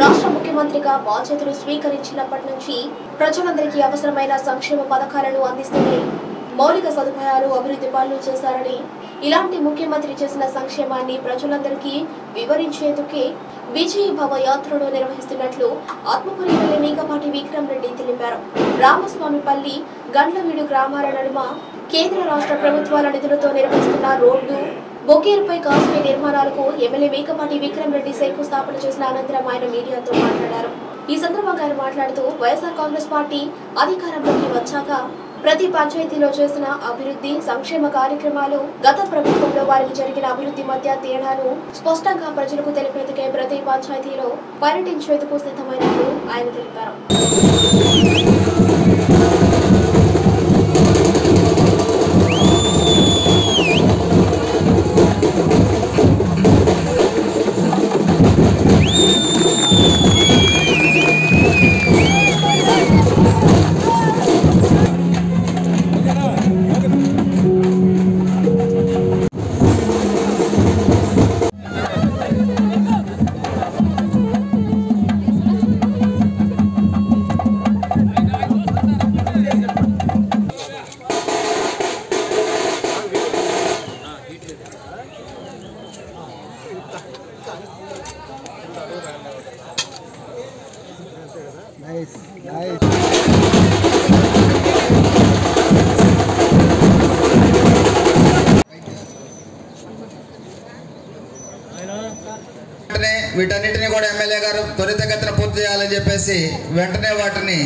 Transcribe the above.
రాష్ట్ర ముఖ్యమంత్రిగా బాధ్యతలు స్వీకరించినప్పటి నుంచి ప్రజలందరికీ అవసరమైన సంక్షేమ పథకాలను అందిస్తూనే మౌలిక సదుపాయాలు అభివృద్ధి పనులు చేశారని, ఇలాంటి ముఖ్యమంత్రి చేసిన సంక్షేమాన్ని ప్రజలందరికీ వివరించేందుకే విజయ్ భవ యాత్రను నిర్వహిస్తున్నట్లు ఆత్మకూరు ఎమ్మెల్యే మేకపాటి విక్రమ్ రెడ్డి తెలిపారు. రామస్వామిపల్లి, గండ్లవీడు గ్రామాల నడుమ కేంద్ర రాష్ట్ర ప్రభుత్వాల నిధులతో నిర్వహిస్తున్న రోడ్డు, బొకేర్పై కాస్వే నిర్మాణాలకు ఎమ్మెల్యే మేకపాటి విక్రమ్ రెడ్డి శంకుస్థాపన చేసిన అనంతరం ఆయన మీడియాతో మాట్లాడారు. ఈ సందర్భంగా ఆయన మాట్లాడుతూ వైఎస్ఆర్ కాంగ్రెస్ పార్టీ అధికారంలోకి వచ్చాక ప్రతి పంచాయతీలో చేసిన అభివృద్ధి సంక్షేమ కార్యక్రమాలు, గత ప్రభుత్వంలో వారికి జరిగిన అభివృద్ధి మధ్య తేడాను స్పష్టంగా ప్రజలకు తెలిపేందుకే ప్రతి పంచాయతీలో పర్యటించేందుకు సిద్ధమైనట్లు ఆయన తెలిపారు. వీటన్నిటిని కూడా ఎమ్మెల్యే గారు త్వరితగతిన పూర్తి చేయాలని చెప్పేసి వెంటనే వాటిని